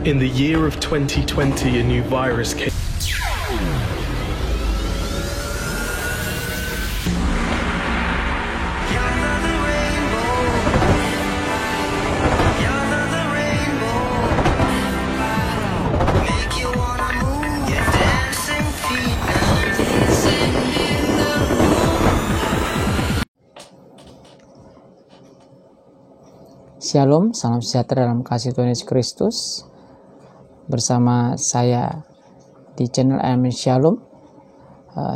In the year of 2020, a new virus came. Shalom, salam sejahtera dalam kasih Tuhan Yesus Kristus. Bersama saya di channel Amin Shalom.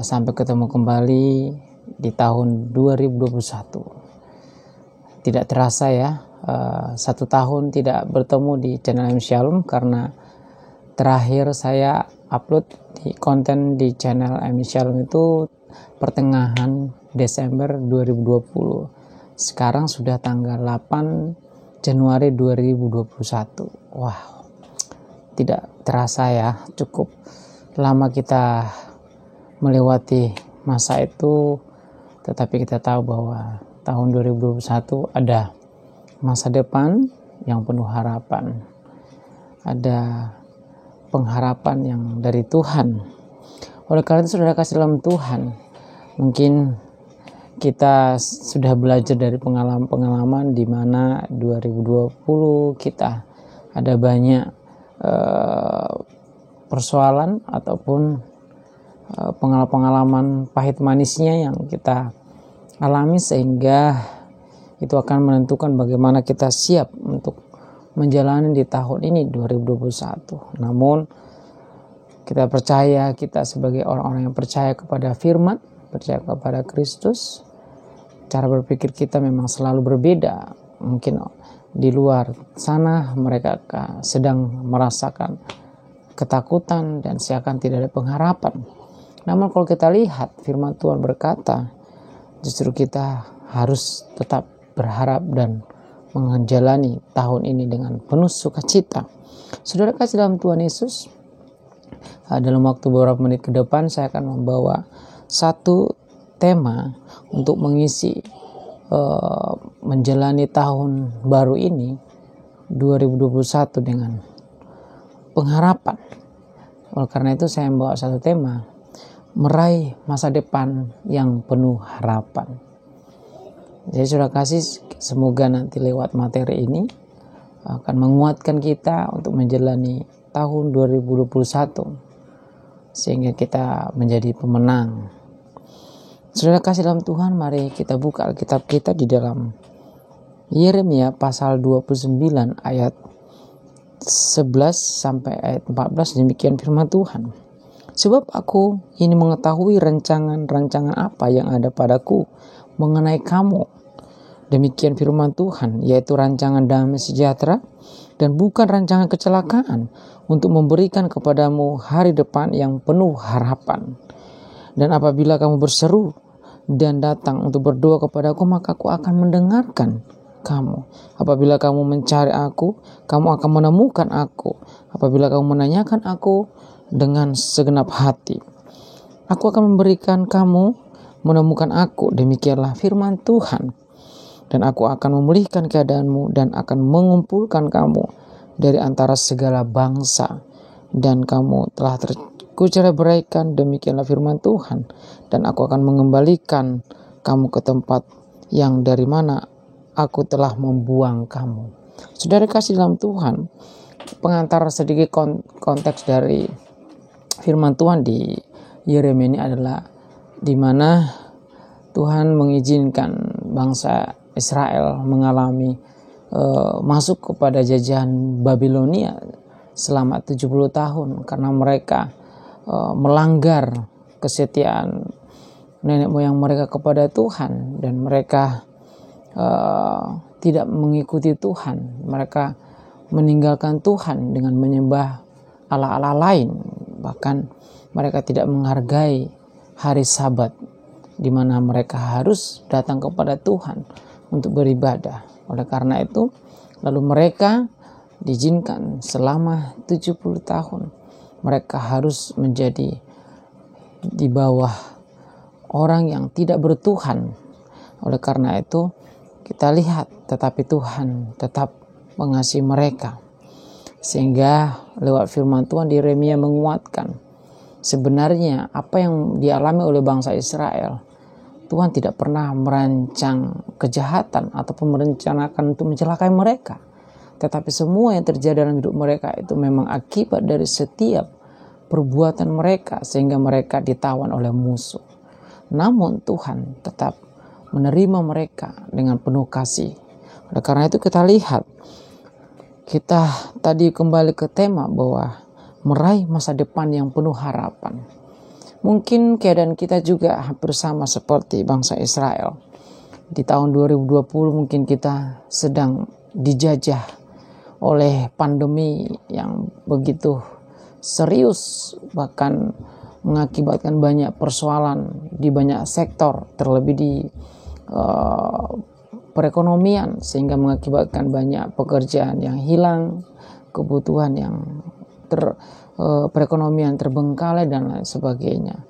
Sampai ketemu kembali di tahun 2021. Tidak terasa ya, 1 tahun tidak bertemu di channel Amin Shalom, karena terakhir saya upload di konten di channel Amin Shalom itu pertengahan Desember 2020. Sekarang sudah tanggal 8 Januari 2021. Wah, tidak terasa ya, cukup lama kita melewati masa itu. Tetapi kita tahu bahwa tahun 2021 ada masa depan yang penuh harapan. Ada pengharapan yang dari Tuhan. Oleh karena itu, saudara kasih dalam Tuhan, mungkin kita sudah belajar dari pengalaman-pengalaman di mana 2020 kita ada banyak persoalan ataupun pengalaman pahit manisnya yang kita alami, sehingga itu akan menentukan bagaimana kita siap untuk menjalani di tahun ini 2021. Namun kita percaya, kita sebagai orang-orang yang percaya kepada firman, percaya kepada Kristus, cara berpikir kita memang selalu berbeda. Mungkin di luar sana mereka sedang merasakan ketakutan dan seakan tidak ada pengharapan. Namun kalau kita lihat firman Tuhan berkata, justru kita harus tetap berharap dan menjalani tahun ini dengan penuh sukacita. Saudara kasih dalam Tuhan Yesus, dalam waktu beberapa menit ke depan saya akan membawa satu tema untuk mengisi menjalani tahun baru ini 2021 dengan pengharapan. Oleh karena itu saya membawa satu tema, meraih masa depan yang penuh harapan. Jadi sudah kasih, semoga nanti lewat materi ini akan menguatkan kita untuk menjalani tahun 2021 sehingga kita menjadi pemenang. Saudara kasih dalam Tuhan, mari kita buka Alkitab kita di dalam Yeremia pasal 29 ayat 11 sampai ayat 14. Demikian firman Tuhan. Sebab aku ini mengetahui rancangan-rancangan apa yang ada padaku mengenai kamu. Demikian firman Tuhan, yaitu rancangan damai sejahtera dan bukan rancangan kecelakaan, untuk memberikan kepadamu hari depan yang penuh harapan. Dan apabila kamu berseru dan datang untuk berdoa kepadaku, maka aku akan mendengarkan kamu. Apabila kamu mencari aku, kamu akan menemukan aku. Apabila kamu menanyakan aku dengan segenap hati, aku akan memberikan kamu menemukan aku. Demikianlah firman Tuhan. Dan aku akan memulihkan keadaanmu dan akan mengumpulkan kamu dari antara segala bangsa. Dan kamu telah kucerai-beraikan, demikianlah firman Tuhan, dan aku akan mengembalikan kamu ke tempat yang dari mana aku telah membuang kamu. Saudara kasih dalam Tuhan, pengantar sedikit konteks dari firman Tuhan di Yeremia ini adalah di mana Tuhan mengizinkan bangsa Israel mengalami masuk kepada jajahan Babilonia selama 70 tahun karena mereka melanggar kesetiaan nenek moyang mereka kepada Tuhan, dan mereka tidak mengikuti Tuhan. Mereka meninggalkan Tuhan dengan menyembah Allah-Allah lain. Bahkan mereka tidak menghargai hari Sabat, di mana mereka harus datang kepada Tuhan untuk beribadah. Oleh karena itu, lalu mereka diizinkan selama 70 tahun mereka harus menjadi di bawah orang yang tidak bertuhan. Oleh karena itu kita lihat, tetapi Tuhan tetap mengasihi mereka. Sehingga lewat firman Tuhan Yeremia menguatkan sebenarnya apa yang dialami oleh bangsa Israel, Tuhan tidak pernah merancang kejahatan ataupun merencanakan untuk mencelakai mereka. Tetapi semua yang terjadi dalam hidup mereka itu memang akibat dari setiap perbuatan mereka sehingga mereka ditawan oleh musuh. Namun Tuhan tetap menerima mereka dengan penuh kasih. Oleh karena itu kita lihat, kita tadi kembali ke tema bahwa meraih masa depan yang penuh harapan. Mungkin keadaan kita juga hampir sama seperti bangsa Israel. Di tahun 2020 mungkin kita sedang dijajah oleh pandemi yang begitu serius, bahkan mengakibatkan banyak persoalan di banyak sektor, terlebih di perekonomian, sehingga mengakibatkan banyak pekerjaan yang hilang, kebutuhan yang perekonomian terbengkalai dan lain sebagainya.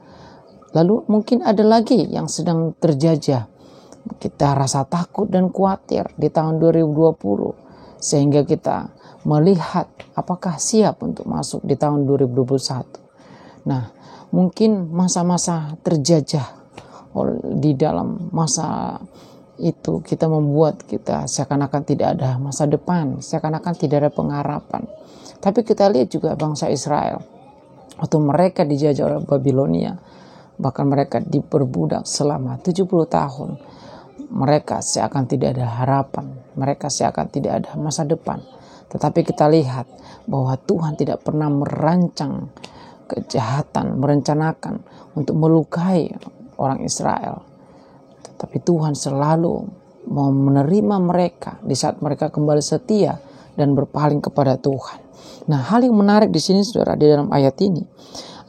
Lalu mungkin ada lagi yang sedang terjajah. Kita rasa takut dan khawatir di tahun 2020 sehingga kita melihat apakah siap untuk masuk di tahun 2021. Nah, mungkin masa-masa terjajah di dalam masa itu kita membuat kita seakan-akan tidak ada masa depan, seakan-akan tidak ada pengharapan. Tapi kita lihat juga bangsa Israel, waktu mereka dijajah oleh Babilonia, bahkan mereka diperbudak selama 70 tahun, mereka seakan tidak ada harapan, mereka seakan tidak ada masa depan. Tetapi kita lihat bahwa Tuhan tidak pernah merancang kejahatan, merencanakan untuk melukai orang Israel. Tapi Tuhan selalu mau menerima mereka di saat mereka kembali setia dan berpaling kepada Tuhan. Nah, hal yang menarik di sini saudara, di dalam ayat ini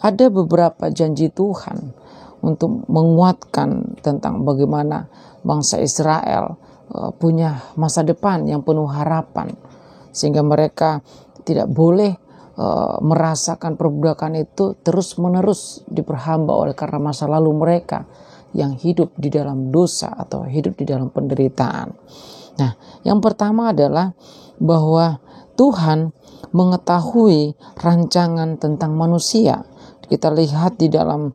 ada beberapa janji Tuhan untuk menguatkan tentang bagaimana bangsa Israel punya masa depan yang penuh harapan, sehingga mereka tidak boleh merasakan perbudakan itu terus-menerus diperhamba oleh karena masa lalu mereka yang hidup di dalam dosa atau hidup di dalam penderitaan. Nah, yang pertama adalah bahwa Tuhan mengetahui rancangan tentang manusia. Kita lihat di dalam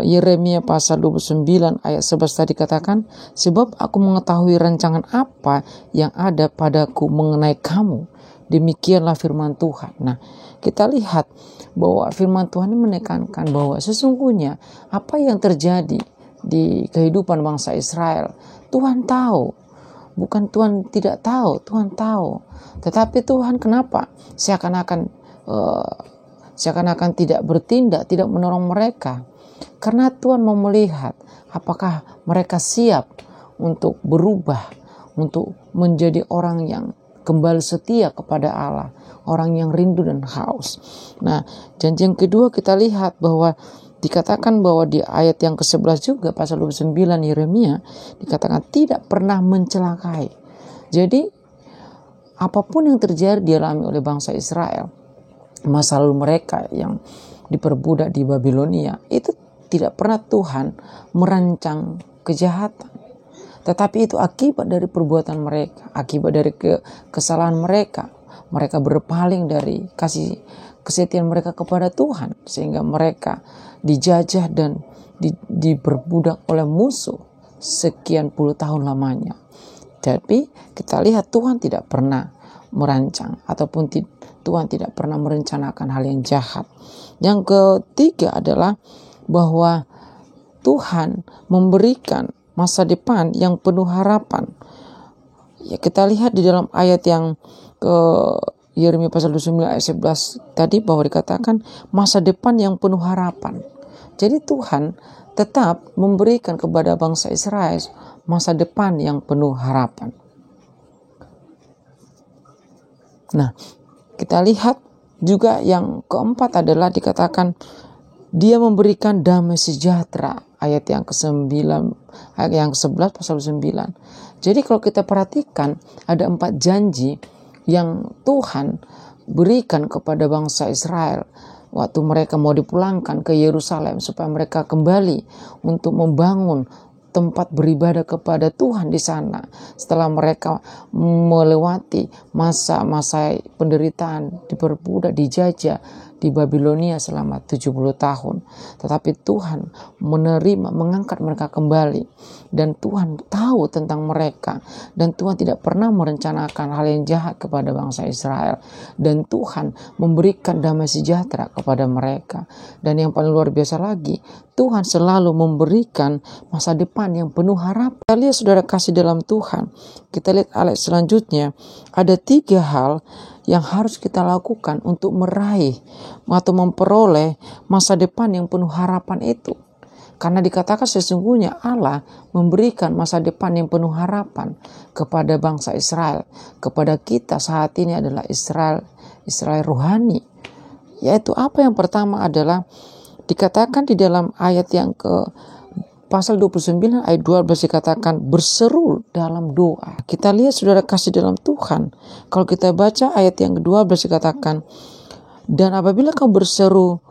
Yeremia pasal 29 ayat 11 tadi katakan, sebab aku mengetahui rancangan apa yang ada padaku mengenai kamu. Demikianlah firman Tuhan. Nah, kita lihat bahwa firman Tuhan ini menekankan bahwa sesungguhnya apa yang terjadi di kehidupan bangsa Israel, Tuhan tahu. Bukan Tuhan tidak tahu, Tuhan tahu. Tetapi Tuhan kenapa seakan-akan tidak bertindak, tidak menolong mereka? Karena Tuhan mau melihat apakah mereka siap untuk berubah, untuk menjadi orang yang kembali setia kepada Allah, orang yang rindu dan haus. Nah, janji yang kedua kita lihat bahwa dikatakan bahwa di ayat yang ke-11 juga pasal 29 Yeremia dikatakan tidak pernah mencelakai. Jadi apapun yang terjadi dialami oleh bangsa Israel, masa lalu mereka yang diperbudak di Babilonia, itu tidak pernah Tuhan merancang kejahatan. Tetapi itu akibat dari perbuatan mereka, akibat dari kesalahan mereka. Mereka berpaling dari kasih kesetiaan mereka kepada Tuhan, sehingga mereka dijajah dan diperbudak oleh musuh sekian puluh tahun lamanya. Tapi kita lihat Tuhan tidak pernah merancang ataupun Tuhan tidak pernah merencanakan hal yang jahat. Yang ketiga adalah bahwa Tuhan memberikan masa depan yang penuh harapan. Ya, kita lihat di dalam ayat yang ke Yeremia pasal 29 ayat 11 tadi bahwa dikatakan masa depan yang penuh harapan. Jadi Tuhan tetap memberikan kepada bangsa Israel masa depan yang penuh harapan. Nah, kita lihat juga yang keempat adalah dikatakan Dia memberikan damai sejahtera, ayat yang ke-9, ayat yang ke-11 pasal 9. Jadi kalau kita perhatikan ada 4 janji yang Tuhan berikan kepada bangsa Israel waktu mereka mau dipulangkan ke Yerusalem supaya mereka kembali untuk membangun tempat beribadah kepada Tuhan di sana. Setelah mereka melewati masa-masa penderitaan, diperbudak, dijajah di Babilonia selama 70 tahun. Tetapi Tuhan menerima, mengangkat mereka kembali. Dan Tuhan tahu tentang mereka. Dan Tuhan tidak pernah merencanakan hal yang jahat kepada bangsa Israel. Dan Tuhan memberikan damai sejahtera kepada mereka. Dan yang paling luar biasa lagi, Tuhan selalu memberikan masa depan yang penuh harapan. Kita lihat saudara kasih dalam Tuhan. Kita lihat ayat selanjutnya. Ada 3 hal yang harus kita lakukan untuk meraih atau memperoleh masa depan yang penuh harapan itu. Karena dikatakan sesungguhnya Allah memberikan masa depan yang penuh harapan kepada bangsa Israel. Kepada kita saat ini adalah Israel rohani. Yaitu apa yang pertama adalah dikatakan di dalam ayat yang pasal 29 ayat 12 dikatakan berseru dalam doa. Kita lihat saudara kasih dalam Tuhan. Kalau kita baca ayat yang ke-12 dikatakan, dan apabila kau berseru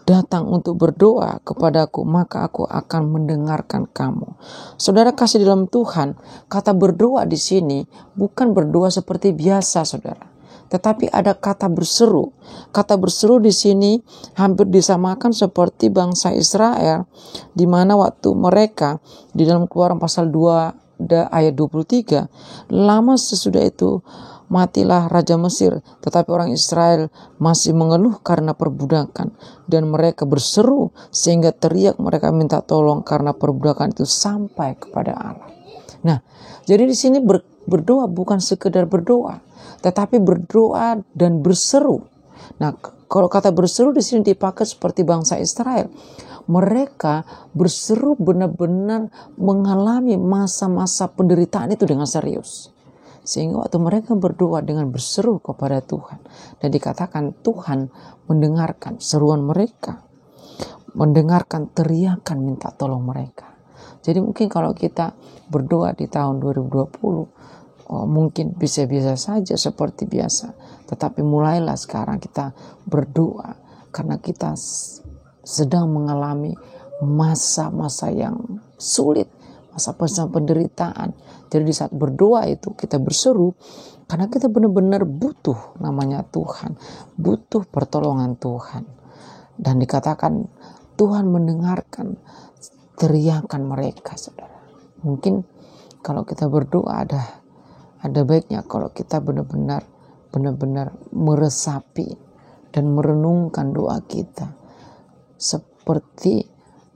datang untuk berdoa kepadaku, maka aku akan mendengarkan kamu. Saudara kasih dalam Tuhan, kata berdoa di sini bukan berdoa seperti biasa, saudara. Tetapi ada kata berseru. Kata berseru di sini hampir disamakan seperti bangsa Israel, di mana waktu mereka di dalam Keluaran pasal 2 ayat 23, lama sesudah itu matilah Raja Mesir, tetapi orang Israel masih mengeluh karena perbudakan, dan mereka berseru sehingga teriak mereka minta tolong karena perbudakan itu sampai kepada Allah. Nah, jadi di sini berdoa bukan sekedar berdoa, tetapi berdoa dan berseru. Nah, kalau kata berseru di sini dipakai seperti bangsa Israel. Mereka berseru benar-benar mengalami masa-masa penderitaan itu dengan serius. Sehingga waktu mereka berdoa dengan berseru kepada Tuhan, dan dikatakan Tuhan mendengarkan seruan mereka, mendengarkan teriakan minta tolong mereka. Jadi mungkin kalau kita berdoa di tahun 2020, mungkin bisa-bisa saja seperti biasa. Tetapi mulailah sekarang kita berdoa, karena kita sedang mengalami masa-masa yang sulit, masa-masa penderitaan. Jadi di saat berdoa itu kita berseru, karena kita benar-benar butuh namanya Tuhan, butuh pertolongan Tuhan. Dan dikatakan Tuhan mendengarkan teriakan mereka, saudara. Mungkin kalau kita berdoa ada baiknya kalau kita benar-benar meresapi dan merenungkan doa kita. Seperti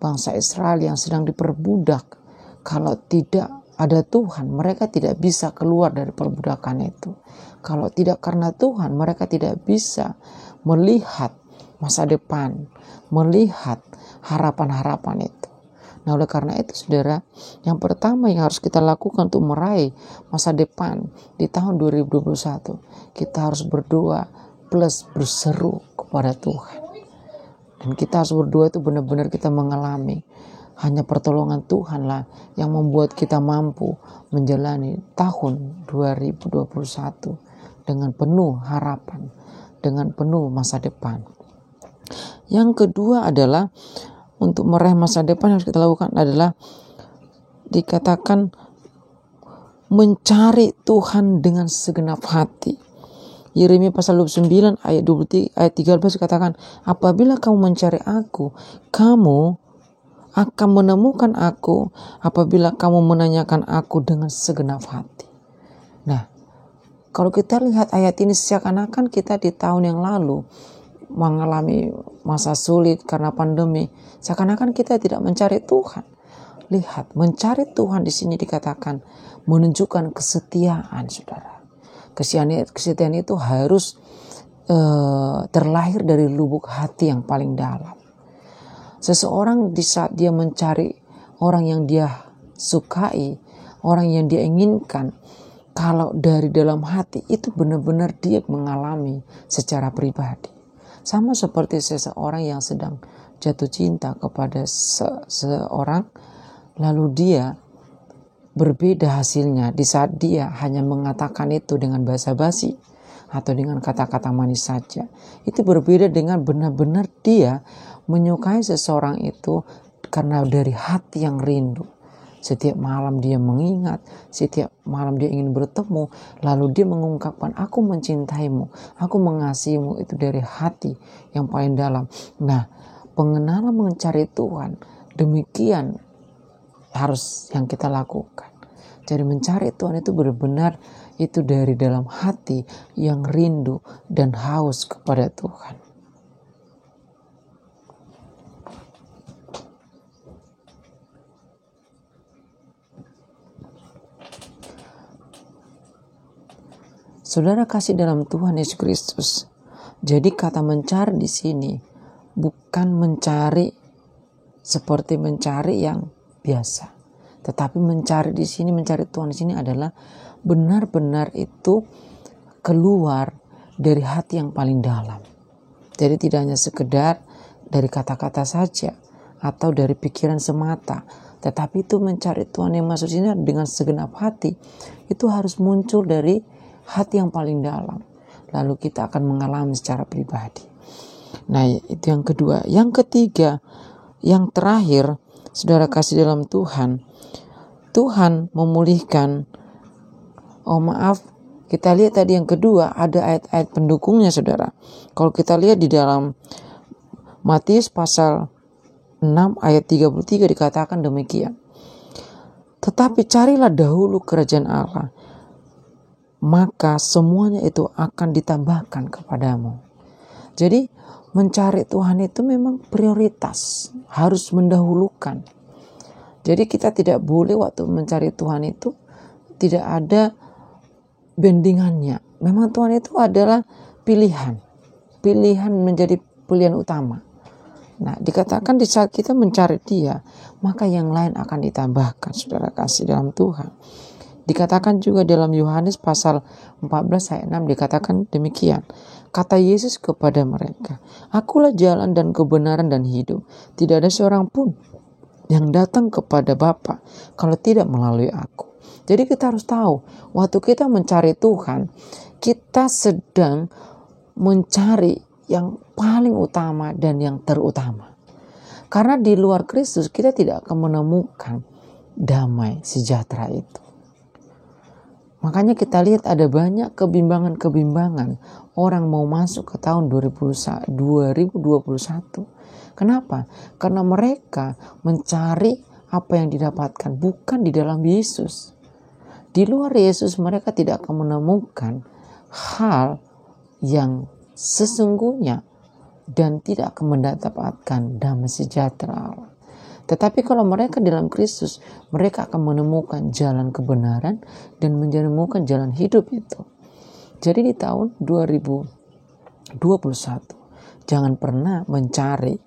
bangsa Israel yang sedang diperbudak. Kalau tidak ada Tuhan, mereka tidak bisa keluar dari perbudakan itu. Kalau tidak karena Tuhan, mereka tidak bisa melihat masa depan, melihat harapan-harapan itu. Nah, oleh karena itu, saudara, yang pertama yang harus kita lakukan untuk meraih masa depan di tahun 2021, kita harus berdoa plus berseru kepada Tuhan. Dan kita harus berdoa itu benar-benar kita mengalami hanya pertolongan Tuhanlah yang membuat kita mampu menjalani tahun 2021 dengan penuh harapan, dengan penuh masa depan. Yang kedua adalah untuk meraih masa depan yang harus kita lakukan adalah dikatakan mencari Tuhan dengan segenap hati. Yeremia pasal 29 ayat 23 ayat 13 katakan, apabila kamu mencari aku, kamu akan menemukan aku apabila kamu menanyakan aku dengan segenap hati. Nah, kalau kita lihat ayat ini seakan-akan kita di tahun yang lalu mengalami masa sulit karena pandemi, seakan-akan kita tidak mencari Tuhan. Lihat, mencari Tuhan di sini dikatakan menunjukkan kesetiaan, saudara. Kesetiaan itu harus terlahir dari lubuk hati yang paling dalam. Seseorang di saat dia mencari orang yang dia sukai, orang yang dia inginkan, kalau dari dalam hati itu benar-benar dia mengalami secara pribadi. Sama seperti seseorang yang sedang jatuh cinta kepada seseorang, lalu dia berbeda hasilnya di saat dia hanya mengatakan itu dengan basa-basi atau dengan kata-kata manis saja. Itu berbeda dengan benar-benar dia menyukai seseorang itu karena dari hati yang rindu, Setiap malam dia mengingat, setiap malam dia ingin bertemu, lalu dia mengungkapkan, aku mencintaimu, aku mengasihimu, itu dari hati yang paling dalam. Nah, pengenalan mencari Tuhan, demikian harus yang kita lakukan. Jadi mencari Tuhan itu benar-benar itu dari dalam hati yang rindu dan haus kepada Tuhan. Saudara kasih dalam Tuhan Yesus Kristus. Jadi kata mencari di sini bukan mencari seperti mencari yang biasa, tetapi mencari di sini, mencari Tuhan di sini adalah benar-benar itu keluar dari hati yang paling dalam. Jadi tidak hanya sekedar dari kata-kata saja atau dari pikiran semata, tetapi itu mencari Tuhan yang masuk sini dengan segenap hati. Itu harus muncul dari hati yang paling dalam. Lalu kita akan mengalami secara pribadi. Nah, itu yang kedua. Yang ketiga, yang terakhir, saudara kasih dalam Tuhan, Tuhan memulihkan. Kita lihat tadi yang kedua, ada ayat-ayat pendukungnya, saudara. Kalau kita lihat di dalam Matius pasal 6 ayat 33 dikatakan demikian. Tetapi carilah dahulu kerajaan Allah, maka semuanya itu akan ditambahkan kepadamu. Jadi mencari Tuhan itu memang prioritas, harus mendahulukan. Jadi kita tidak boleh waktu mencari Tuhan itu tidak ada bendingannya. Memang Tuhan itu adalah pilihan menjadi pilihan utama. Nah, dikatakan di saat kita mencari Dia, maka yang lain akan ditambahkan, saudara kasih dalam Tuhan. Dikatakan juga dalam Yohanes pasal 14 ayat 6 dikatakan demikian. Kata Yesus kepada mereka, akulah jalan dan kebenaran dan hidup. Tidak ada seorang pun yang datang kepada Bapa kalau tidak melalui aku. Jadi kita harus tahu, waktu kita mencari Tuhan, kita sedang mencari yang paling utama dan yang terutama. Karena di luar Kristus kita tidak akan menemukan damai sejahtera itu. Makanya kita lihat ada banyak kebimbangan orang mau masuk ke tahun 2021. Kenapa? Karena mereka mencari apa yang didapatkan bukan di dalam Yesus. Di luar Yesus mereka tidak akan menemukan hal yang sesungguhnya dan tidak akan mendapatkan damai sejahtera Allah. Tetapi kalau mereka dalam Kristus, mereka akan menemukan jalan kebenaran dan menemukan jalan hidup itu. Jadi di tahun 2021, jangan pernah mencari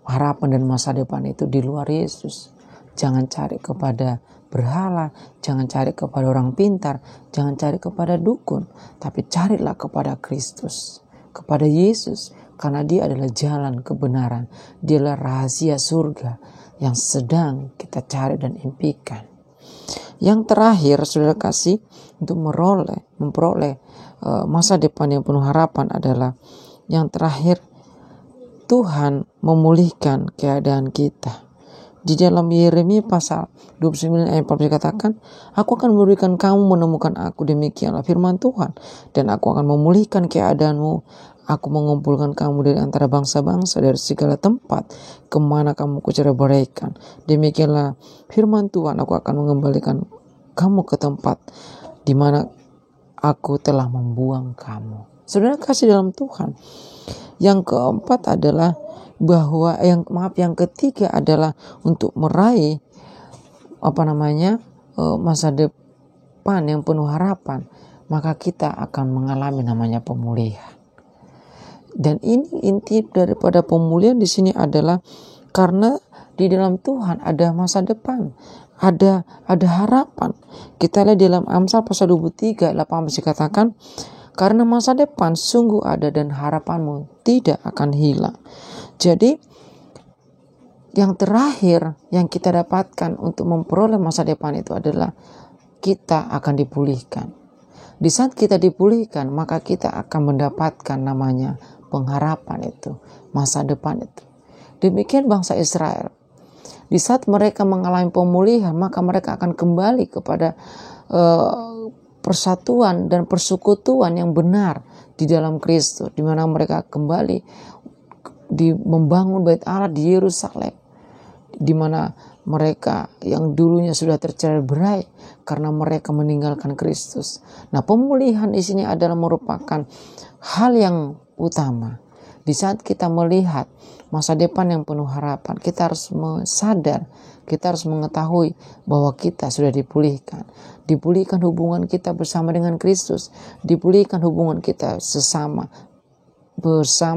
harapan dan masa depan itu di luar Yesus. Jangan cari kepada berhala, jangan cari kepada orang pintar, jangan cari kepada dukun, tapi carilah kepada Kristus, kepada Yesus, karena Dia adalah jalan kebenaran, Dia adalah rahasia surga yang sedang kita cari dan impikan. Yang terakhir, saudara kasih, untuk memperoleh masa depan yang penuh harapan adalah yang terakhir, Tuhan memulihkan keadaan kita. Di dalam Yeremia pasal 29 ayat 4 dikatakan, aku akan memberikan kamu menemukan aku, demikianlah firman Tuhan, dan aku akan memulihkan keadaanmu. Aku mengumpulkan kamu dari antara bangsa-bangsa, dari segala tempat kemana kamu kucerai-beraikan. Demikianlah firman Tuhan, aku akan mengembalikan kamu ke tempat di mana aku telah membuang kamu. Saudara kasih dalam Tuhan. Yang keempat adalah yang ketiga adalah untuk meraih masa depan yang penuh harapan, maka kita akan mengalami namanya pemulihan. Dan ini inti daripada pemulihan di sini adalah karena di dalam Tuhan ada masa depan, ada harapan. Kita lihat dalam Amsal pasal 23 ayat 18 dikatakan, karena masa depan sungguh ada dan harapanmu tidak akan hilang. Jadi yang terakhir yang kita dapatkan untuk memperoleh masa depan itu adalah kita akan dipulihkan. Di saat kita dipulihkan, maka kita akan mendapatkan namanya pengharapan itu, masa depan itu. Demikian bangsa Israel. Di saat mereka mengalami pemulihan, maka mereka akan kembali kepada persatuan dan persekutuan yang benar di dalam Kristus, di mana mereka kembali membangun bait Allah di Yerusalem, di mana mereka yang dulunya sudah tercerai-berai karena mereka meninggalkan Kristus. Nah, pemulihan di sini adalah merupakan hal yang utama. Di saat kita melihat masa depan yang penuh harapan, kita harus sadar, kita harus mengetahui bahwa kita sudah dipulihkan. Dipulihkan hubungan kita bersama dengan Kristus, dipulihkan hubungan kita bersama